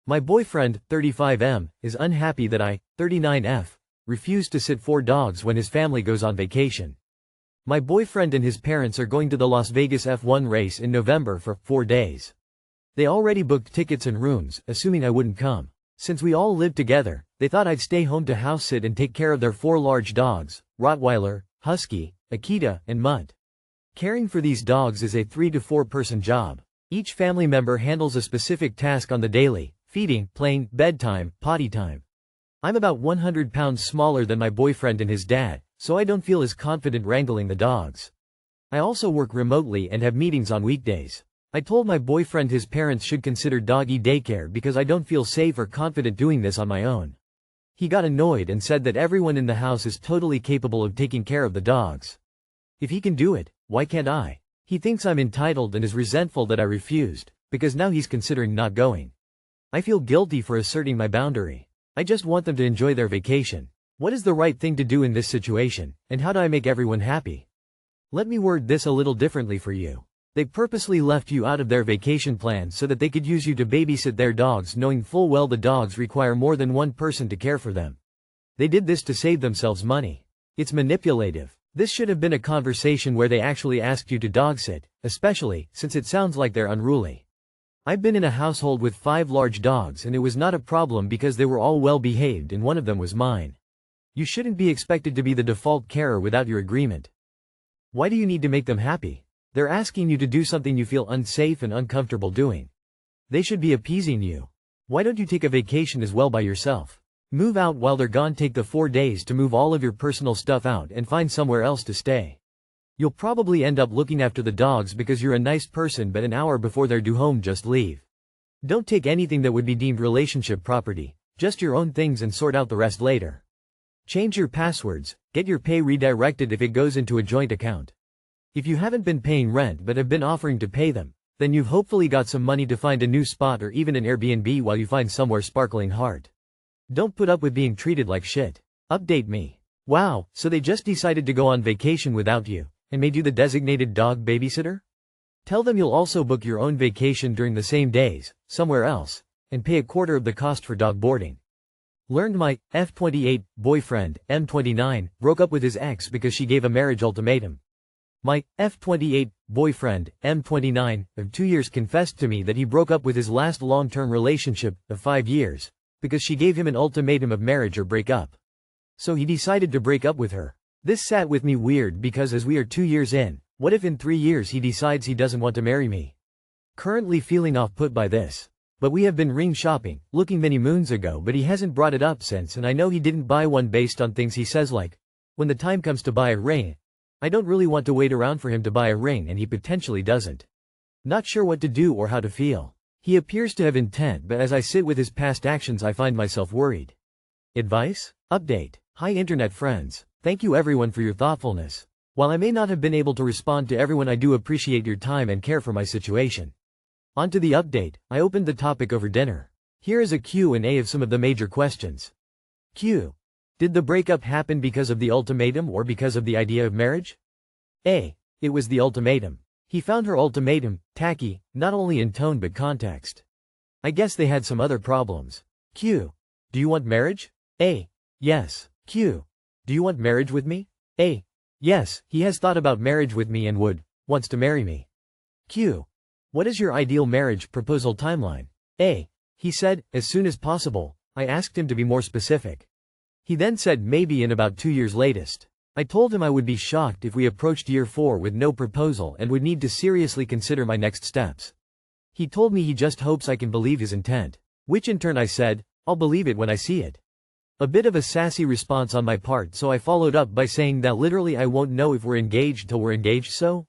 My boyfriend, 35M, is unhappy that I, 39F, refuse to sit 4 dogs when his family goes on vacation. My boyfriend and his parents are going to the Las Vegas F1 race in November for 4 days. They already booked tickets and rooms, assuming I wouldn't come. Since we all live together, they thought I'd stay home to house sit and take care of their 4 large dogs, Rottweiler, Husky, Akita, and Mutt. Caring for these dogs is a 3 to 4 person job. Each family member handles a specific task on the daily: feeding, playing, bedtime, potty time. I'm about 100 pounds smaller than my boyfriend and his dad, so I don't feel as confident wrangling the dogs. I also work remotely and have meetings on weekdays. I told my boyfriend his parents should consider doggy daycare because I don't feel safe or confident doing this on my own. He got annoyed and said that everyone in the house is totally capable of taking care of the dogs. If he can do it, why can't I? He thinks I'm entitled and is resentful that I refused, because now he's considering not going. I feel guilty for asserting my boundary. I just want them to enjoy their vacation. What is the right thing to do in this situation, and how do I make everyone happy? Let me word this a little differently for you. They purposely left you out of their vacation plan so that they could use you to babysit their dogs, knowing full well the dogs require more than one person to care for them. They did this to save themselves money. It's manipulative. This should have been a conversation where they actually asked you to dog sit, especially since it sounds like they're unruly. I've been in a household with 5 large dogs and it was not a problem because they were all well behaved and one of them was mine. You shouldn't be expected to be the default carer without your agreement. Why do you need to make them happy? They're asking you to do something you feel unsafe and uncomfortable doing. They should be appeasing you. Why don't you take a vacation as well by yourself? Move out while they're gone. Take the 4 days to move all of your personal stuff out and find somewhere else to stay. You'll probably end up looking after the dogs because you're a nice person, but an hour before they're due home just leave. Don't take anything that would be deemed relationship property, just your own things, and sort out the rest later. Change your passwords, get your pay redirected if it goes into a joint account. If you haven't been paying rent but have been offering to pay them, then you've hopefully got some money to find a new spot or even an Airbnb while you find somewhere sparkling hard. Don't put up with being treated like shit. Update me. Wow, so they just decided to go on vacation without you, and made you the designated dog babysitter? Tell them you'll also book your own vacation during the same days, somewhere else, and pay a quarter of the cost for dog boarding. Learned my F28 boyfriend, M29, broke up with his ex because she gave a marriage ultimatum. My F28 boyfriend, M29, of 2 years confessed to me that he broke up with his last long-term relationship, of 5 years, because she gave him an ultimatum of marriage or break up. So he decided to break up with her. This sat with me weird because as we are 2 years in, what if in 3 years he decides he doesn't want to marry me? Currently feeling off-put by this. But we have been ring shopping, looking many moons ago, but he hasn't brought it up since, and I know he didn't buy one based on things he says like, when the time comes to buy a ring, I don't really want to wait around for him to buy a ring, and he potentially doesn't. Not sure what to do or how to feel. He appears to have intent, but as I sit with his past actions I find myself worried. Advice? Update. Hi internet friends. Thank you everyone for your thoughtfulness. While I may not have been able to respond to everyone, I do appreciate your time and care for my situation. On to the update. I opened the topic over dinner. Here is a Q&A of some of the major questions. Q. Did the breakup happen because of the ultimatum or because of the idea of marriage? A. It was the ultimatum. He found her ultimatum tacky, not only in tone but context. I guess they had some other problems. Q. Do you want marriage? A. Yes. Q. Do you want marriage with me? A. Yes, he has thought about marriage with me and wants to marry me. Q. What is your ideal marriage proposal timeline? A. He said, as soon as possible. I asked him to be more specific. He then said maybe in about 2 years latest. I told him I would be shocked if we approached year 4 with no proposal and would need to seriously consider my next steps. He told me he just hopes I can believe his intent, which in turn I said, I'll believe it when I see it. A bit of a sassy response on my part, so I followed up by saying that literally I won't know if we're engaged till we're engaged. So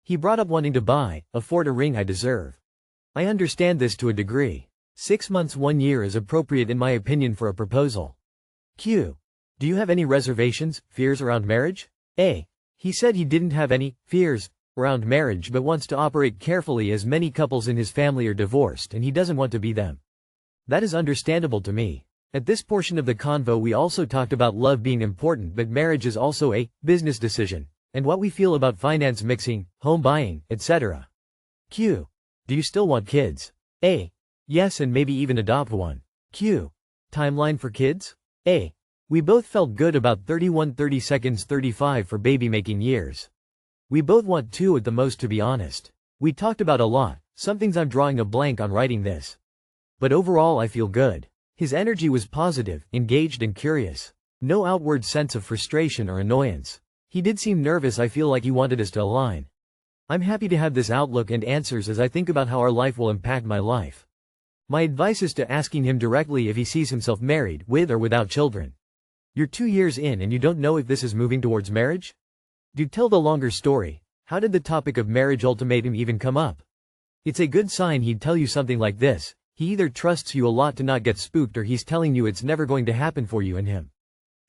he brought up wanting to afford a ring I deserve. I understand this to a degree. 6 months 1 year is appropriate in my opinion for a proposal. Q. Do you have any reservations, fears around marriage? A. He said he didn't have any fears around marriage but wants to operate carefully as many couples in his family are divorced and he doesn't want to be them. That is understandable to me. At this portion of the convo we also talked about love being important, but marriage is also a business decision, and what we feel about finance mixing, home buying, etc. Q. Do you still want kids? A. Yes, and maybe even adopt one. Q. Timeline for kids? A. We both felt good about 31 30 seconds 35 for baby making years. We both want 2 at the most, to be honest. We talked about a lot, some things I'm drawing a blank on writing this. But overall I feel good. His energy was positive, engaged and curious. No outward sense of frustration or annoyance. He did seem nervous. I feel like he wanted us to align. I'm happy to have this outlook and answers as I think about how our life will impact my life. My advice is to asking him directly if he sees himself married, with or without children. You're 2 years in and you don't know if this is moving towards marriage? Do tell the longer story. How did the topic of marriage ultimatum even come up? It's a good sign he'd tell you something like this. He either trusts you a lot to not get spooked, or he's telling you it's never going to happen for you and him.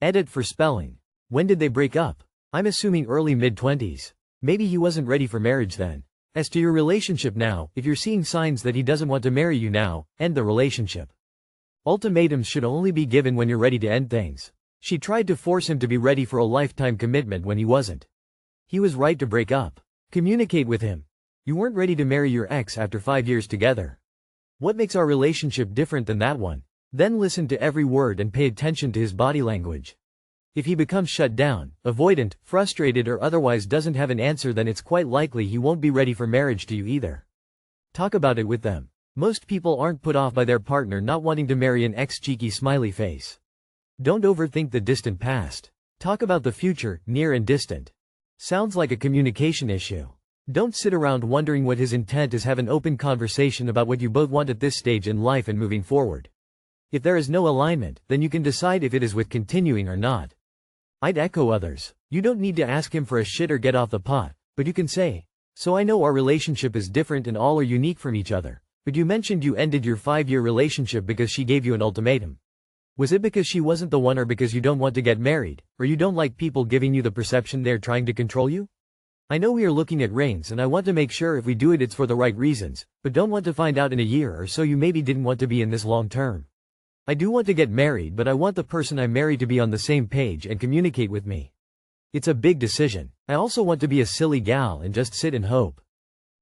Edit for spelling. When did they break up? I'm assuming early mid-20s. Maybe he wasn't ready for marriage then. As to your relationship now, if you're seeing signs that he doesn't want to marry you now, end the relationship. Ultimatums should only be given when you're ready to end things. She tried to force him to be ready for a lifetime commitment when he wasn't. He was right to break up. Communicate with him. You weren't ready to marry your ex after 5 years together. What makes our relationship different than that one? Then listen to every word and pay attention to his body language. If he becomes shut down, avoidant, frustrated or otherwise doesn't have an answer, then it's quite likely he won't be ready for marriage to you either. Talk about it with them. Most people aren't put off by their partner not wanting to marry an ex. Cheeky smiley face. Don't overthink the distant past. Talk about the future, near and distant. Sounds like a communication issue. Don't sit around wondering what his intent is. Have an open conversation about what you both want at this stage in life and moving forward. If there is no alignment, then you can decide if it is worth continuing or not. I'd echo others. You don't need to ask him for a shit or get off the pot, but you can say, so I know our relationship is different and all are unique from each other, but you mentioned you ended your 5-year relationship because she gave you an ultimatum. Was it because she wasn't the one, or because you don't want to get married, or you don't like people giving you the perception they're trying to control you? I know we are looking at rings and I want to make sure if we do it's for the right reasons, but don't want to find out in a year or so you maybe didn't want to be in this long term. I do want to get married, but I want the person I'm married to be on the same page and communicate with me. It's a big decision. I also want to be a silly gal and just sit and hope.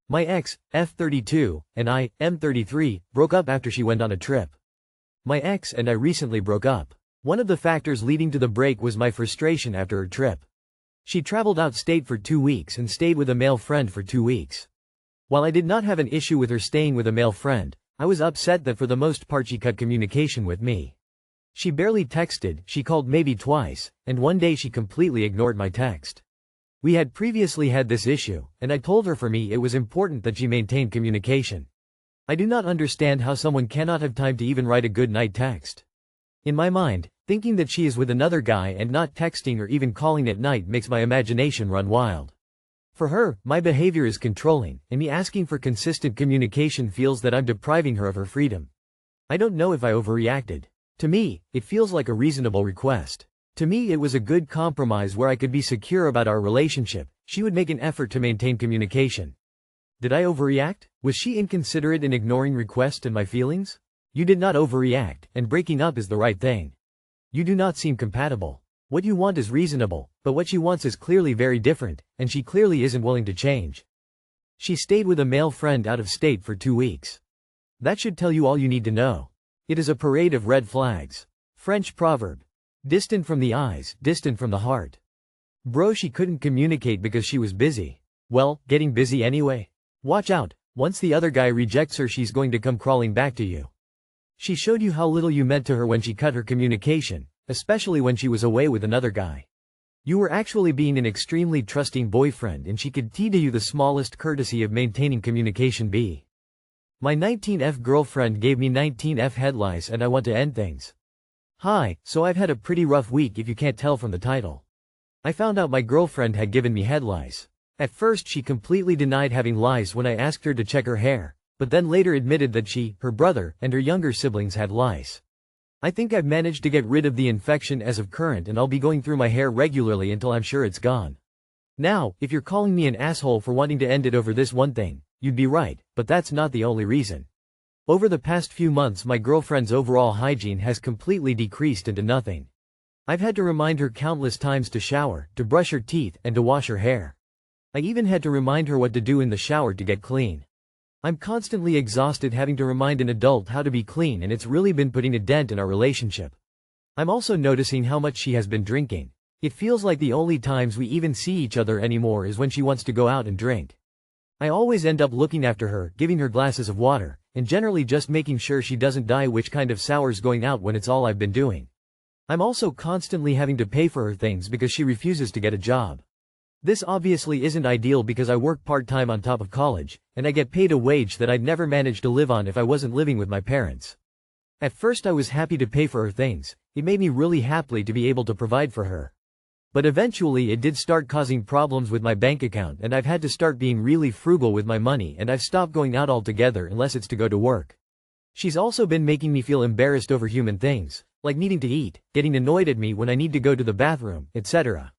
My ex, F32, and I, M33, broke up after she went on a trip. My ex and I recently broke up. One of the factors leading to the break was my frustration after her trip. She traveled out state for 2 weeks and stayed with a male friend for 2 weeks. While I did not have an issue with her staying with a male friend, I was upset that for the most part she cut communication with me. She barely texted, she called maybe twice, and one day she completely ignored my text. We had previously had this issue, and I told her for me it was important that she maintain communication. I do not understand how someone cannot have time to even write a good night text. In my mind, thinking that she is with another guy and not texting or even calling at night makes my imagination run wild. For her, my behavior is controlling, and me asking for consistent communication feels that I'm depriving her of her freedom. I don't know if I overreacted. To me, it feels like a reasonable request. To me it was a good compromise where I could be secure about our relationship. She would make an effort to maintain communication. Did I overreact? Was she inconsiderate in ignoring requests and my feelings? You did not overreact, and breaking up is the right thing. You do not seem compatible. What you want is reasonable, but what she wants is clearly very different, and she clearly isn't willing to change. She stayed with a male friend out of state for 2 weeks. That should tell you all you need to know. It is a parade of red flags. French proverb. Distant from the eyes, distant from the heart. Bro, she couldn't communicate because she was busy. Well, getting busy anyway. Watch out, once the other guy rejects her she's going to come crawling back to you. She showed you how little you meant to her when she cut her communication, especially when she was away with another guy. You were actually being an extremely trusting boyfriend and she could teach you the smallest courtesy of maintaining communication. B. My 19F girlfriend gave me 19F headlights and I want to end things. Hi, so I've had a pretty rough week if you can't tell from the title. I found out my girlfriend had given me headlights. At first she completely denied having lice when I asked her to check her hair, but then later admitted that she, her brother, and her younger siblings had lice. I think I've managed to get rid of the infection as of current and I'll be going through my hair regularly until I'm sure it's gone. Now, if you're calling me an asshole for wanting to end it over this one thing, you'd be right, but that's not the only reason. Over the past few months my girlfriend's overall hygiene has completely decreased into nothing. I've had to remind her countless times to shower, to brush her teeth, and to wash her hair. I even had to remind her what to do in the shower to get clean. I'm constantly exhausted having to remind an adult how to be clean, and it's really been putting a dent in our relationship. I'm also noticing how much she has been drinking. It feels like the only times we even see each other anymore is when she wants to go out and drink. I always end up looking after her, giving her glasses of water, and generally just making sure she doesn't die, which kind of sours going out when it's all I've been doing. I'm also constantly having to pay for her things because she refuses to get a job. This obviously isn't ideal because I work part-time on top of college, and I get paid a wage that I'd never manage to live on if I wasn't living with my parents. At first I was happy to pay for her things. It made me really happy to be able to provide for her. But eventually it did start causing problems with my bank account, and I've had to start being really frugal with my money, and I've stopped going out altogether unless it's to go to work. She's also been making me feel embarrassed over human things, like needing to eat, getting annoyed at me when I need to go to the bathroom, etc.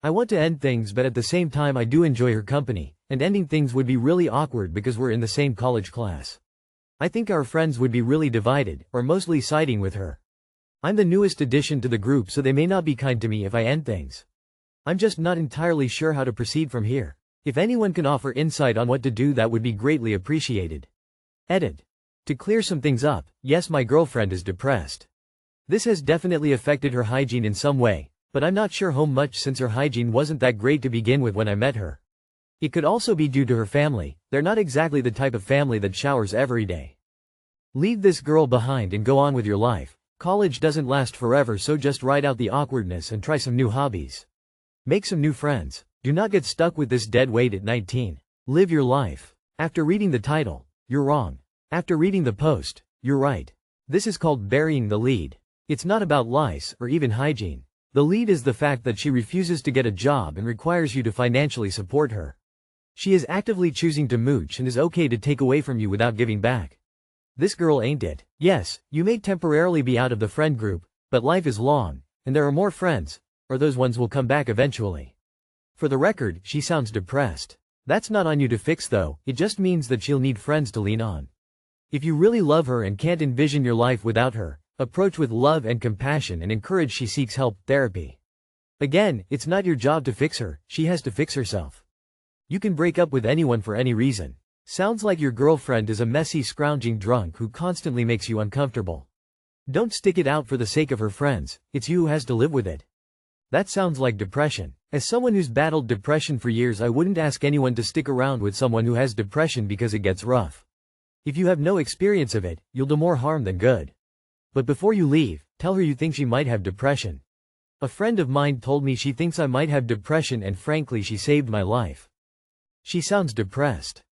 I want to end things, but at the same time I do enjoy her company, and ending things would be really awkward because we're in the same college class. I think our friends would be really divided, or mostly siding with her. I'm the newest addition to the group, so they may not be kind to me if I end things. I'm just not entirely sure how to proceed from here. If anyone can offer insight on what to do, that would be greatly appreciated. Edit. To clear some things up, yes, my girlfriend is depressed. This has definitely affected her hygiene in some way, but I'm not sure how much, since her hygiene wasn't that great to begin with when I met her. It could also be due to her family. They're not exactly the type of family that showers every day. Leave this girl behind and go on with your life. College doesn't last forever, so just ride out the awkwardness and try some new hobbies. Make some new friends. Do not get stuck with this dead weight at 19. Live your life. After reading the title, you're wrong. After reading the post, you're right. This is called burying the lead. It's not about lice or even hygiene. The lead is the fact that she refuses to get a job and requires you to financially support her. She is actively choosing to mooch and is okay to take away from you without giving back. This girl ain't it. Yes, you may temporarily be out of the friend group, but life is long, and there are more friends, or those ones will come back eventually. For the record, she sounds depressed. That's not on you to fix though, it just means that she'll need friends to lean on. If you really love her and can't envision your life without her, approach with love and compassion and encourage she seeks help, therapy. Again, it's not your job to fix her, she has to fix herself. You can break up with anyone for any reason. Sounds like your girlfriend is a messy, scrounging drunk who constantly makes you uncomfortable. Don't stick it out for the sake of her friends, it's you who has to live with it. That sounds like depression. As someone who's battled depression for years, I wouldn't ask anyone to stick around with someone who has depression because it gets rough. If you have no experience of it, you'll do more harm than good. But before you leave, tell her you think she might have depression. A friend of mine told me she thinks I might have depression, and frankly she saved my life. She sounds depressed.